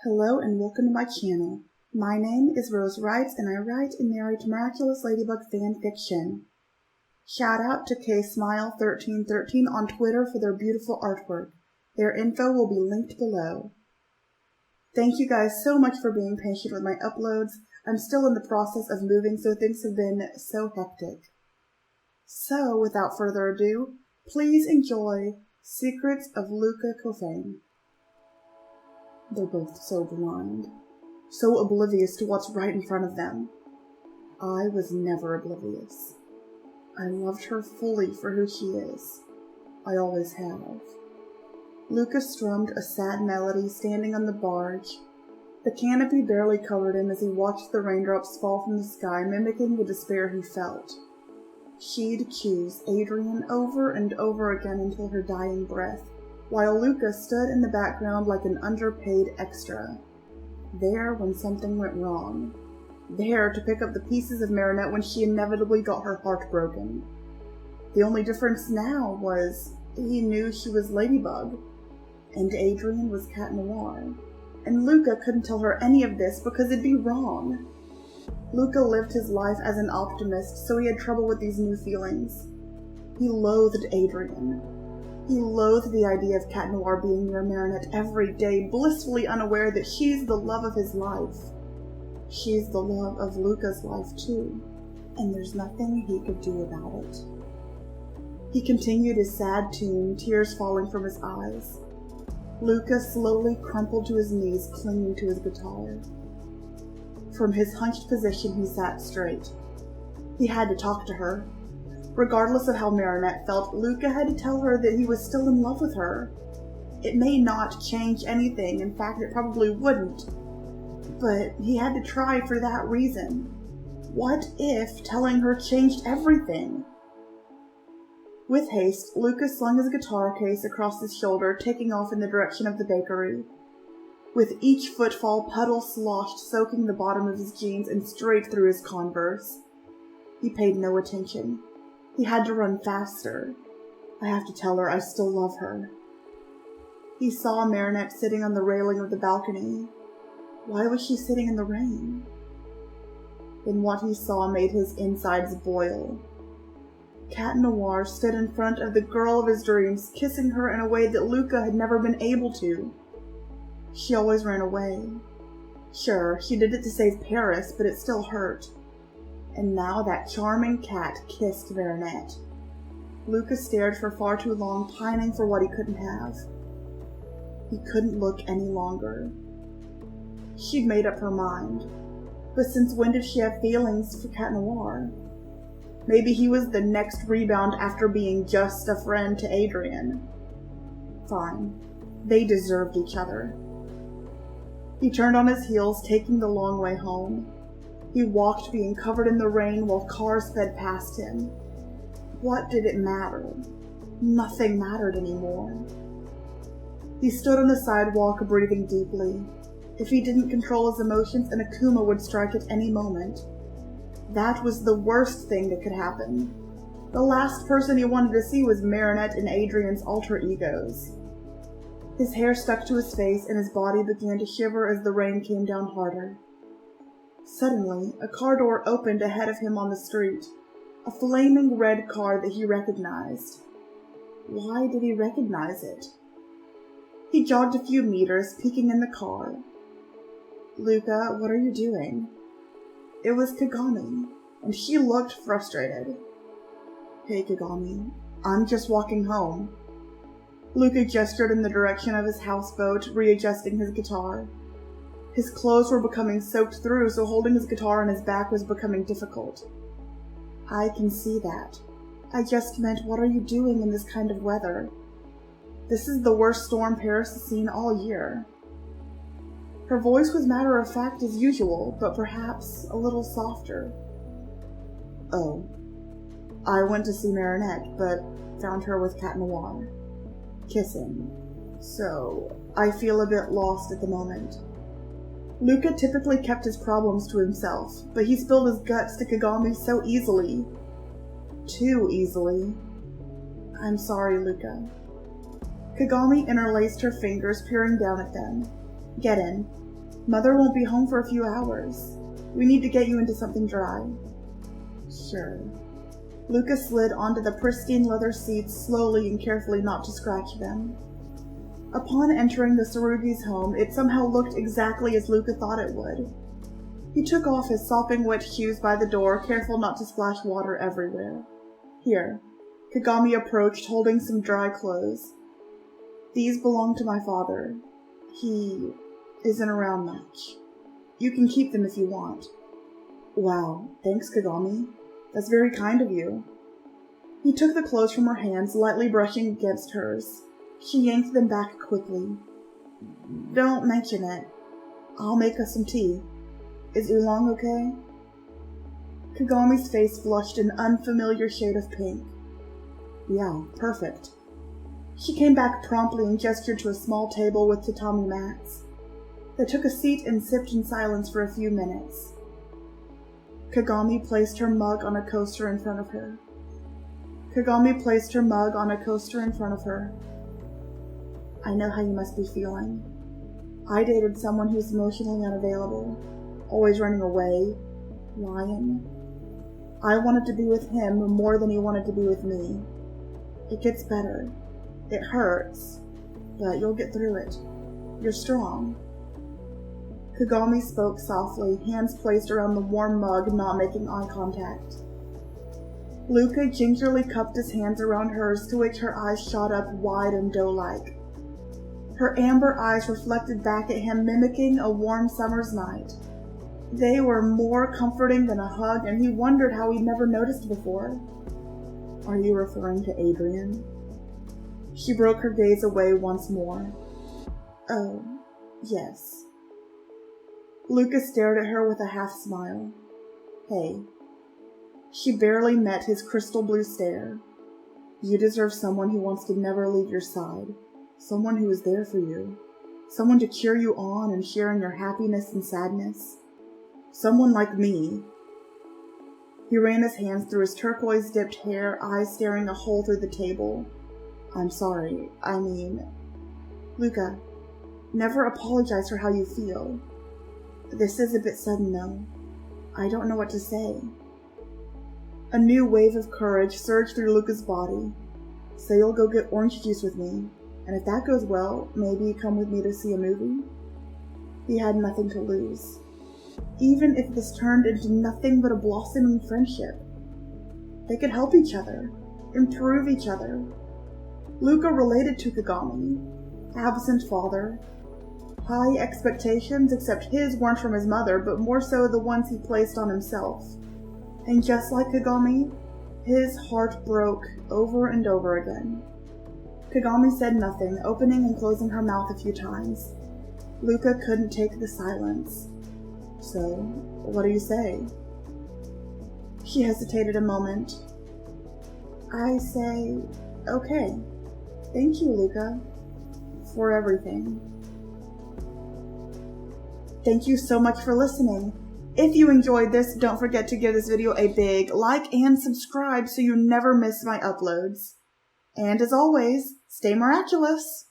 Hello and welcome to my channel. My name is Rose Writes and I write and narrate Miraculous Ladybug fanfiction. Shout out to KSmile1313 on Twitter for their beautiful artwork. Their info will be linked below. Thank you guys so much for being patient with my uploads. I'm still in the process of moving, so things have been so hectic. So, without further ado, please enjoy Secrets of Luka Couffaine. They're both so blind, so oblivious to what's right in front of them. I was never oblivious. I loved her fully for who she is. I always have. Luka strummed a sad melody standing on the barge. The canopy barely covered him as he watched the raindrops fall from the sky, mimicking the despair he felt. She'd choose Adrien over and over again until her dying breath, while Luka stood in the background like an underpaid extra. There when something went wrong. There to pick up the pieces of Marinette when she inevitably got her heart broken. The only difference now was he knew she was Ladybug, and Adrien was Cat Noir. And Luka couldn't tell her any of this because it'd be wrong. Luka lived his life as an optimist, so he had trouble with these new feelings. He loathed Adrien. He loathed the idea of Cat Noir being near Marinette every day, blissfully unaware that she's the love of his life. She's the love of Luka's life too, and there's nothing he could do about it. He continued his sad tune, tears falling from his eyes. Luka slowly crumpled to his knees, clinging to his guitar. From his hunched position, he sat straight. He had to talk to her. Regardless of how Marinette felt, Luka had to tell her that he was still in love with her. It may not change anything, in fact it probably wouldn't, but he had to try for that reason. What if telling her changed everything? With haste, Luka slung his guitar case across his shoulder, taking off in the direction of the bakery. With each footfall, puddles sloshed, soaking the bottom of his jeans and straight through his Converse. He paid no attention. He had to run faster. I have to tell her I still love her. He saw Marinette sitting on the railing of the balcony. Why was she sitting in the rain? Then what he saw made his insides boil. Cat Noir stood in front of the girl of his dreams, kissing her in a way that Luka had never been able to. She always ran away. Sure, she did it to save Paris, but it still hurt. And now that charming cat kissed Marinette. Luka stared for far too long, pining for what he couldn't have. He couldn't look any longer. She'd made up her mind. But since when did she have feelings for Cat Noir? Maybe he was the next rebound after being just a friend to Adrien. Fine. They deserved each other. He turned on his heels, taking the long way home. He walked, being covered in the rain while cars sped past him. What did it matter? Nothing mattered anymore. He stood on the sidewalk, breathing deeply. If he didn't control his emotions, an Akuma would strike at any moment. That was the worst thing that could happen. The last person he wanted to see was Marinette and Adrien's alter egos. His hair stuck to his face and his body began to shiver as the rain came down harder. Suddenly, a car door opened ahead of him on the street. A flaming red car that he recognized. Why did he recognize it? He jogged a few meters, peeking in the car. Luka, what are you doing? It was Kagami, and she looked frustrated. Hey Kagami, I'm just walking home. Luka gestured in the direction of his houseboat, readjusting his guitar. His clothes were becoming soaked through, so holding his guitar on his back was becoming difficult. I can see that. I just meant, what are you doing in this kind of weather? This is the worst storm Paris has seen all year. Her voice was matter-of-fact as usual, but perhaps a little softer. Oh. I went to see Marinette, but found her with Cat Noir. Kissing. So, I feel a bit lost at the moment. Luka typically kept his problems to himself, but he spilled his guts to Kagami so easily. Too easily. I'm sorry, Luka. Kagami interlaced her fingers, peering down at them. Get in. Mother won't be home for a few hours. We need to get you into something dry. Sure. Luka slid onto the pristine leather seats slowly and carefully not to scratch them. Upon entering the Sarugi's home, it somehow looked exactly as Luka thought it would. He took off his sopping wet shoes by the door, careful not to splash water everywhere. Here, Kagami approached, holding some dry clothes. These belong to my father. He isn't around much. You can keep them if you want. Wow, thanks, Kagami. That's very kind of you. He took the clothes from her hands, lightly brushing against hers. She yanked them back quickly. Don't mention it. I'll make us some tea. Is Oolong okay? Kagami's face flushed an unfamiliar shade of pink. Yeah, perfect. She came back promptly and gestured to a small table with tatami mats. They took a seat and sipped in silence for a few minutes. Kagami placed her mug on a coaster in front of her. I know how you must be feeling. I dated someone who's emotionally unavailable, always running away, lying. I wanted to be with him more than he wanted to be with me. It gets better. It hurts, but you'll get through it. You're strong. Kagami spoke softly, hands placed around the warm mug, not making eye contact. Luka gingerly cupped his hands around hers, to which her eyes shot up wide and doe-like. Her amber eyes reflected back at him, mimicking a warm summer's night. They were more comforting than a hug, and he wondered how he'd never noticed before. Are you referring to Adrien? She broke her gaze away once more. Oh, yes. Luka stared at her with a half-smile. Hey. She barely met his crystal blue stare. You deserve someone who wants to never leave your side. Someone who is there for you. Someone to cheer you on and share in your happiness and sadness. Someone like me. He ran his hands through his turquoise-dipped hair, eyes staring a hole through the table. I'm sorry. Luka, never apologize for how you feel. This is a bit sudden, though. I don't know what to say. A new wave of courage surged through Luka's body. Say you'll go get orange juice with me, and if that goes well, maybe you come with me to see a movie? He had nothing to lose. Even if this turned into nothing but a blossoming friendship. They could help each other, improve each other. Luka related to Kagami. Absent father. High expectations, except his weren't from his mother, but more so the ones he placed on himself. And just like Kagami, his heart broke over and over again. Kagami said nothing, opening and closing her mouth a few times. Luka couldn't take the silence. So, what do you say? She hesitated a moment. I say, okay. Thank you, Luka, for everything. Thank you so much for listening. If you enjoyed this, don't forget to give this video a big like and subscribe so you never miss my uploads. And as always, stay miraculous!